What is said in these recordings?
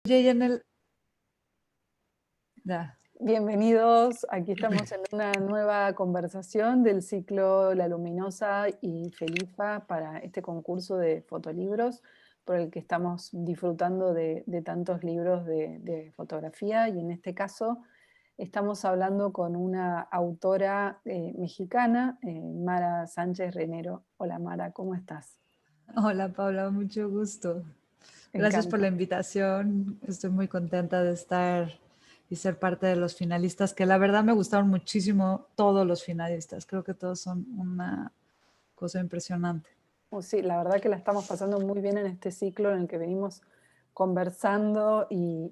Oye, y en el... Ya. Bienvenidos, aquí estamos en una nueva conversación del ciclo La Luminosa y Felipa para este concurso de fotolibros por el que estamos disfrutando de tantos libros de fotografía, y en este caso estamos hablando con una autora mexicana, Mara Sánchez Renero. Hola Mara, ¿cómo estás? Hola Paula, mucho gusto. Me Gracias por encanta. la invitación. Estoy muy contenta de estar y ser parte de los finalistas, que la verdad me gustaron muchísimo todos los finalistas. Creo que todos son una cosa impresionante. Oh, sí, la verdad que la estamos pasando muy bien en este ciclo en el que venimos conversando y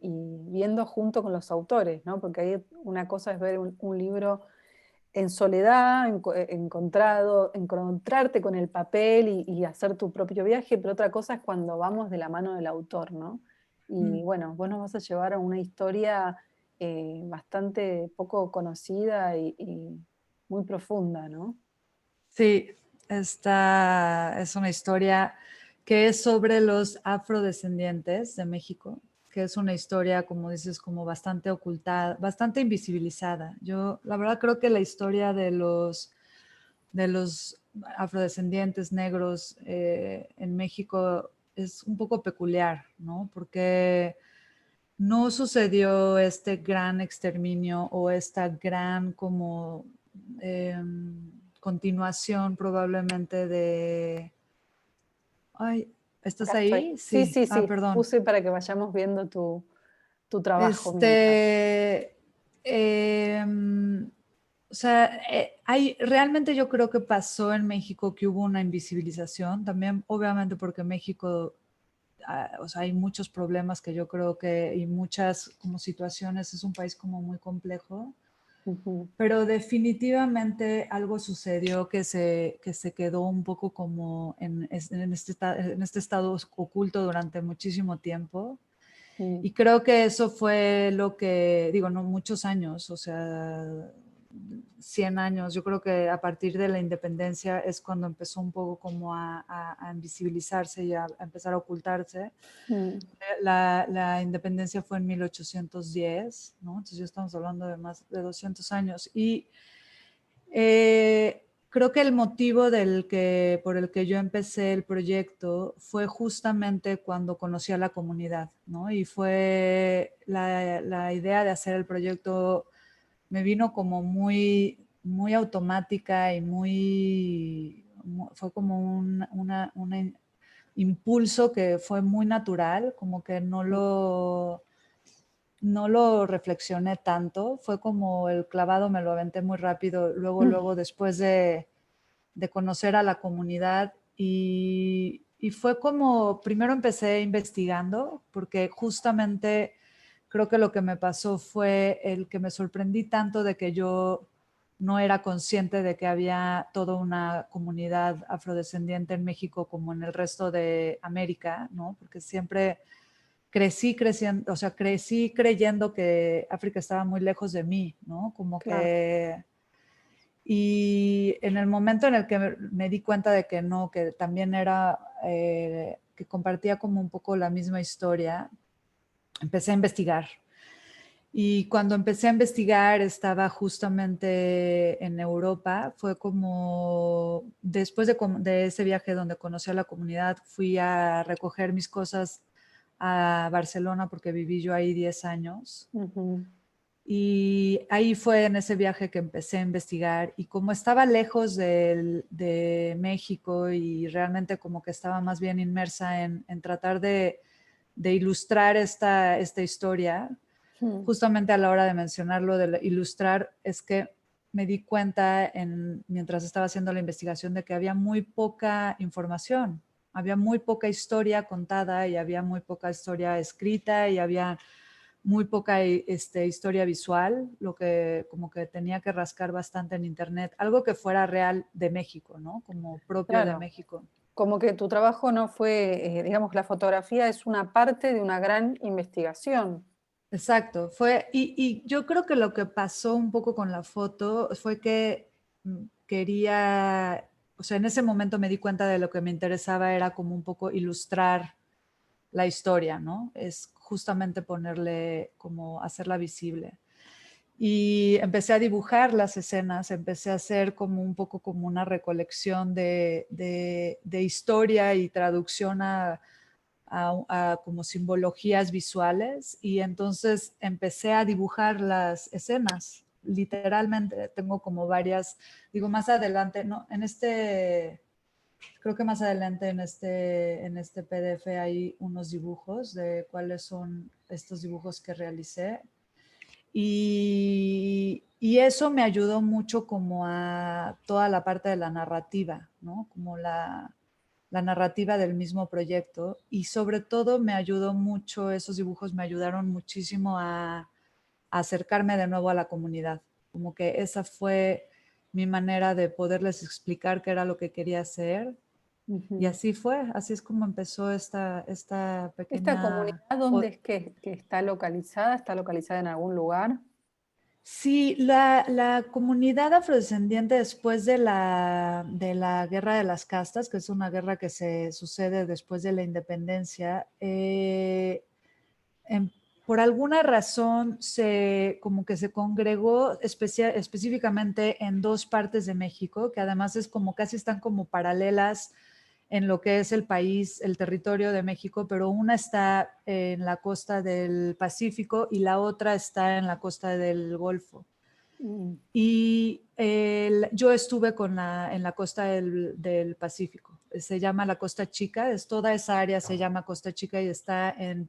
viendo junto con los autores, ¿no? Porque hay una cosa es ver un libro en soledad, encontrarte con el papel y hacer tu propio viaje, pero otra cosa es cuando vamos de la mano del autor, ¿no? Mm. Y bueno, vos nos vas a llevar a una historia bastante poco conocida y muy profunda, ¿no? Sí, esta es una historia que es sobre los afrodescendientes de México, que es una historia, como dices, como bastante ocultada, bastante invisibilizada. Yo, la verdad, creo que la historia de los afrodescendientes negros en México es un poco peculiar, ¿no? Porque no sucedió este gran exterminio o esta gran como continuación probablemente de... Ay, Acá ¿estás estoy. ahí? Sí, Sí. sí, Ah, sí. perdón. Puse para que vayamos viendo tu trabajo mientras. Este, em, o sea, realmente yo creo que pasó en México que hubo una invisibilización, también obviamente porque México, o sea, hay muchos problemas que yo creo que, y muchas como situaciones, es un país como muy complejo, Ujú. pero definitivamente algo sucedió que se quedó un poco como en este estado oculto durante muchísimo tiempo. Mm. Y creo que eso fue lo que, digo, no muchos años, o sea, 100 años. Yo creo que a partir de la independencia es cuando empezó un poco como a invisibilizarse y a empezar a ocultarse. Mm. La independencia fue en 1810, ¿no? Entonces ya estamos hablando de más de 200 años. Y creo que el motivo por el que yo empecé el proyecto fue justamente cuando conocí a la comunidad, ¿no? Y fue la idea de hacer el proyecto me vino como muy, muy automática y fue como un impulso que fue muy natural, como que no lo reflexioné tanto, fue como el clavado me lo aventé muy rápido, Mm. luego después de conocer a la comunidad y fue como, primero empecé investigando, porque justamente creo que lo que me pasó fue el que me sorprendí tanto de que yo no era consciente de que había toda una comunidad afrodescendiente en México como en el resto de América, ¿no? Porque siempre creciendo, o sea, crecí creyendo que África estaba muy lejos de mí, ¿no? Como Claro. que... Y en el momento en el que me di cuenta de que no, que también era, que compartía como un poco la misma historia, empecé a investigar. Y cuando empecé a investigar estaba justamente en Europa, fue como después de ese viaje donde conocí a la comunidad, fui a recoger mis cosas a Barcelona porque viví yo ahí 10 años. Ujú. Y ahí fue en ese viaje que empecé a investigar y como estaba lejos de México y realmente como que estaba más bien inmersa en tratar de ilustrar esta historia, Mm. justamente a la hora de mencionarlo, de ilustrar, es que me di cuenta mientras estaba haciendo la investigación de que había muy poca información, había muy poca historia contada y había muy poca historia escrita y había muy poca historia visual, lo que como que tenía que rascar bastante en internet, algo que fuera real de México, ¿no? Como propio de Claro. México. Como que tu trabajo no fue, digamos, la fotografía es una parte de una gran investigación. Exacto, y yo creo que lo que pasó un poco con la foto fue que quería, o sea, en ese momento me di cuenta de lo que me interesaba era como un poco ilustrar la historia, ¿no? Es justamente ponerle, como hacerla visible. Y empecé a dibujar las escenas, empecé a hacer como un poco como una recolección de historia y traducción a como simbologías visuales, y entonces empecé a dibujar las escenas. Literalmente tengo como varias, digo más adelante, no, creo que más adelante en este PDF hay unos dibujos de cuáles son estos dibujos que realicé. Y eso me ayudó mucho como a toda la parte de la narrativa, ¿no? Como la narrativa del mismo proyecto, y sobre todo me ayudó mucho, esos dibujos me ayudaron muchísimo a acercarme de nuevo a la comunidad. Como que esa fue mi manera de poderles explicar qué era lo que quería hacer. Y Ujú. así fue, así es como empezó esta ¿Esta pequeña... comunidad dónde es que está localizada? ¿Está localizada en algún lugar? Sí, la comunidad afrodescendiente después de la Guerra de las Castas, que es una guerra que se sucede después de la independencia, em, por alguna razón como que se congregó específicamente en dos partes de México, que además es como casi están como paralelas en lo que es el país, el territorio de México, pero una está en la costa del Pacífico y la otra está en la costa del Golfo. Mm, Y yo estuve en la costa del Pacífico. Se llama la Costa Chica, toda esa área se llama Costa Chica y está en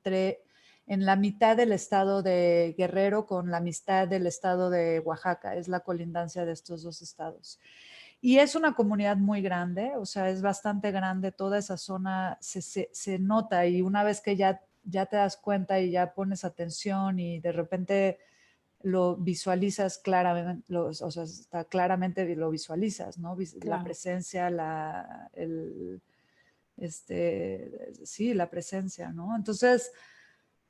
la mitad del estado de Guerrero con la mitad del estado de Oaxaca. Es la colindancia de estos dos estados. Y es una comunidad muy grande, o sea, es bastante grande. Toda esa zona se nota, y una vez que ya te das cuenta y ya pones atención y de repente lo visualizas claramente, o sea, está claramente lo visualizas, ¿no? La claro. presencia, sí, la presencia, ¿no? Entonces,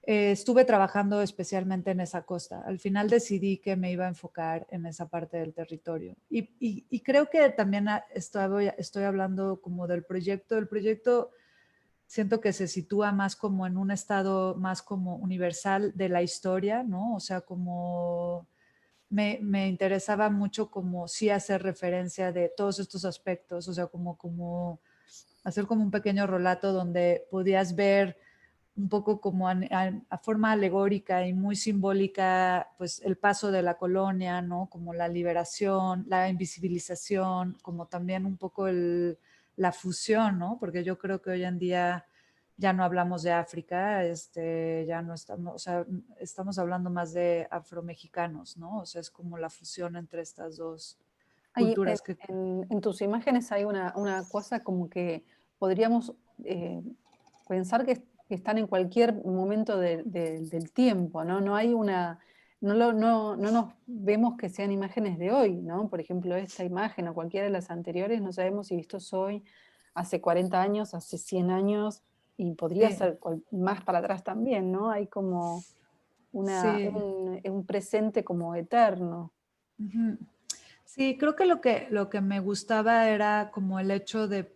estuve trabajando especialmente en esa costa. Al final decidí que me iba a enfocar en esa parte del territorio. Y creo que también estoy hablando como del proyecto. El proyecto siento que se sitúa más como en un estado más como universal de la historia, ¿no? O sea, como me interesaba mucho como sí hacer referencia de todos estos aspectos, o sea, como hacer como un pequeño relato donde podías ver un poco como a forma alegórica y muy simbólica, pues el paso de la colonia, ¿no? Como la liberación, la invisibilización, como también un poco la fusión, ¿no? Porque yo creo que hoy en día ya no hablamos de África, ya no estamos, o sea, estamos hablando más de afromexicanos, ¿no? O sea, es como la fusión entre estas dos Ahí culturas que... en tus imágenes hay una cosa como que podríamos pensar que están en cualquier momento del tiempo, ¿no? No hay una, no nos vemos que sean imágenes de hoy, ¿no? Por ejemplo, esta imagen o cualquiera de las anteriores, no sabemos si esto es hoy, hace 40 años, hace 100 años, y podría Sí, ser más para atrás también, ¿no? Hay como sí. un presente como eterno. Ujú. Sí, creo que lo que me gustaba era como el hecho de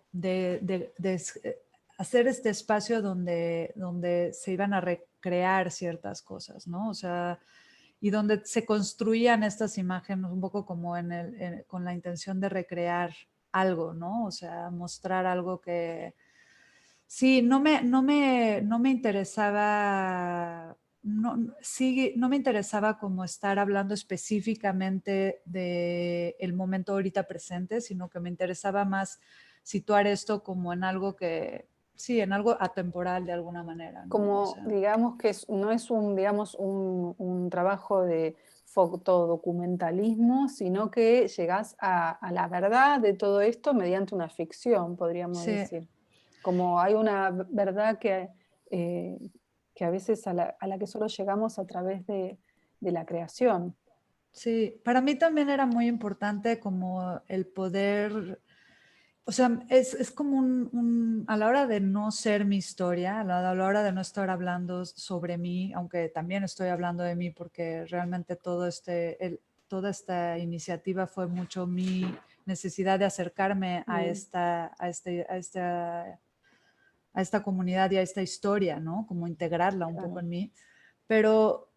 hacer este espacio donde se iban a recrear ciertas cosas, ¿no? O sea, y donde se construían estas imágenes un poco como con la intención de recrear algo, ¿no? O sea, mostrar algo que, sí, no me interesaba, sí, no me interesaba como estar hablando específicamente de el momento ahorita presente, sino que me interesaba más situar esto como en algo que, sí, en algo atemporal de alguna manera, ¿no? O Como sea, digamos que no es un, digamos, un trabajo de fotodocumentalismo, sino que llegás a la verdad de todo esto mediante una ficción, podríamos sí, decir. Como hay una verdad eh, que a veces a la que solo llegamos a través de la creación. sí. Para mí también era muy importante como el poder. O sea, es como a la hora de no ser mi historia, a la hora de no estar hablando sobre mí, aunque también estoy hablando de mí porque realmente toda esta iniciativa fue mucho mi necesidad de acercarme a Mm, esta a esta comunidad y a esta historia, ¿no? Como integrarla un poco en mí. Pero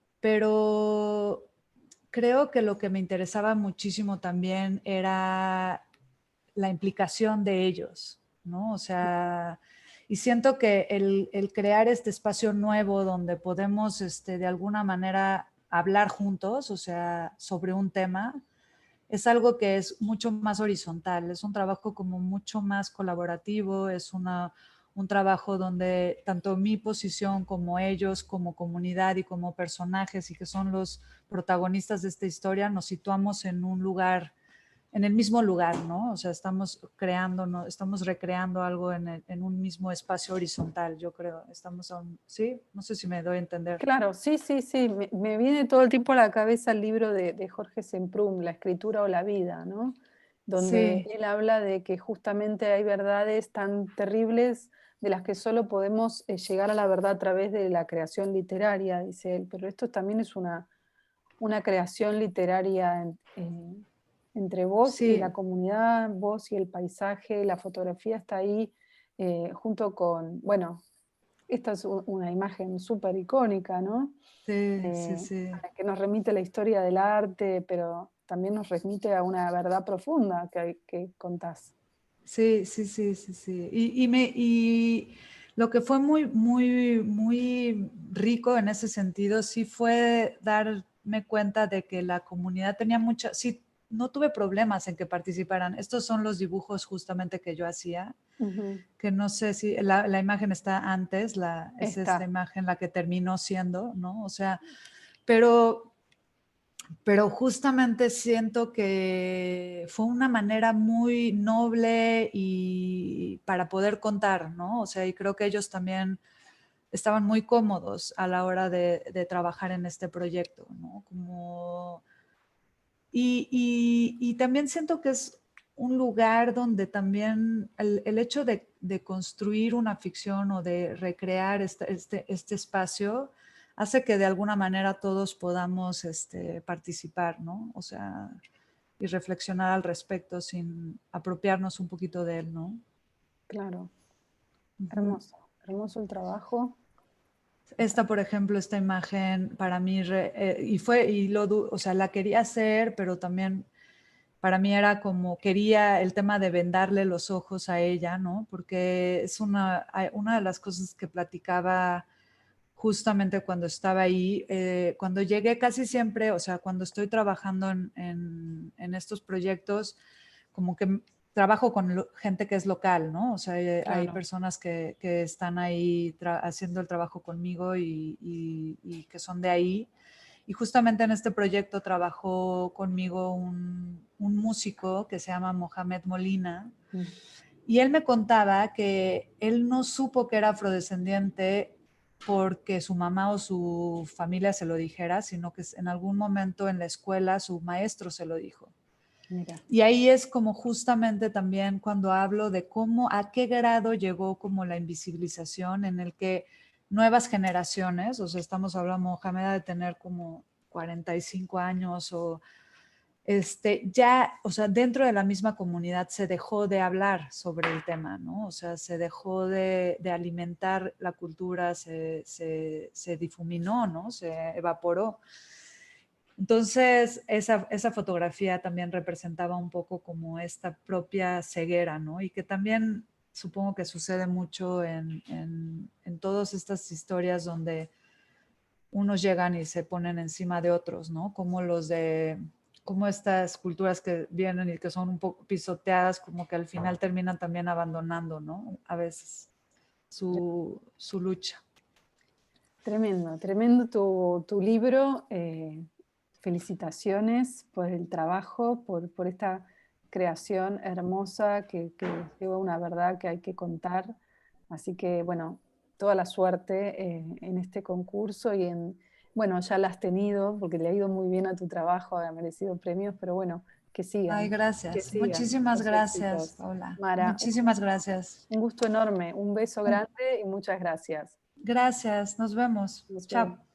creo que lo que me interesaba muchísimo también era la implicación de ellos, ¿no? O sea, y siento que el crear este espacio nuevo donde podemos, de alguna manera hablar juntos, o sea, sobre un tema, es algo que es mucho más horizontal, es un trabajo como mucho más colaborativo, es un trabajo donde tanto mi posición como ellos, como comunidad y como personajes y que son los protagonistas de esta historia, nos situamos en un lugar, en el mismo lugar, ¿no? O sea, estamos creando, ¿no? Estamos recreando algo en un mismo espacio horizontal, yo creo. ¿Sí? No sé si me doy a entender. Claro, sí, sí, sí. Me viene todo el tiempo a la cabeza el libro de Jorge Semprún, La escritura o la vida, ¿no? Donde Sí, él habla de que justamente hay verdades tan terribles de las que solo podemos llegar a la verdad a través de la creación literaria, dice él. Pero esto también es una creación literaria entre vos y la sí, comunidad, vos y el paisaje, la fotografía está ahí junto con, bueno, esta es una imagen súper icónica, ¿no? sí, sí, sí. Que nos remite a la historia del arte, pero también nos remite a una verdad profunda que contás. Sí, sí, sí, sí, sí. Y lo que fue muy, muy, muy rico en ese sentido, sí fue darme cuenta de que la comunidad tenía mucha, sí, no tuve problemas en que participaran. Estos son los dibujos justamente que yo hacía, Ujú. que no sé si la imagen está antes, es esta Está, imagen la que terminó siendo, ¿no? O sea, pero pero justamente siento que fue una manera muy noble y para poder contar, ¿no? O sea, y creo que ellos también estaban muy cómodos a la hora de trabajar en este proyecto, ¿no? Y también siento que es un lugar donde también el hecho de construir una ficción o de recrear este espacio hace que de alguna manera todos podamos participar, ¿no? O sea, y reflexionar al respecto sin apropiarnos un poquito de él, ¿no? claro. Ujú. Hermoso, hermoso el trabajo. Esta, por ejemplo, esta imagen para mí, o sea, la quería hacer, pero también para mí era como quería el tema de vendarle los ojos a ella, ¿no? Porque es una de las cosas que platicaba justamente cuando estaba ahí, cuando llegué casi siempre, o sea, cuando estoy trabajando en estos proyectos, como que trabajo con gente que es local, ¿no? O sea, hay Claro. personas que están ahí haciendo el trabajo conmigo y que son de ahí. Y justamente en este proyecto trabajó conmigo un músico que se llama Mohamed Molina. Mm. Y él me contaba que él no supo que era afrodescendiente porque su mamá o su familia se lo dijera, sino que en algún momento en la escuela su maestro se lo dijo. Mira, Y ahí es como justamente también cuando hablo de cómo, a qué grado llegó como la invisibilización en el que nuevas generaciones, o sea, estamos hablando, Mohamed de tener como 45 años o ya, o sea, dentro de la misma comunidad se dejó de hablar sobre el tema, ¿no? O sea, se dejó de alimentar la cultura, se difuminó, ¿no? Se evaporó. Entonces, esa fotografía también representaba un poco como esta propia ceguera, ¿no? Y que también supongo que sucede mucho en todas estas historias donde unos llegan y se ponen encima de otros, ¿no? Como estas culturas que vienen y que son un poco pisoteadas, como que al final terminan también abandonando, ¿no? A veces su lucha. tremendo, tremendo tu libro. Felicitaciones por el trabajo, por esta creación hermosa que lleva una verdad que hay que contar. Así que, bueno, toda la suerte en este concurso bueno, ya la has tenido porque le ha ido muy bien a tu trabajo, ha merecido premios, pero bueno, Ay, que gracias. sigan Muchísimas los gracias, éxitos. Paula. Mara, Muchísimas gracias. un gusto enorme, un beso Un- grande y muchas gracias. Gracias. Nos vemos. Nos Chao. vemos.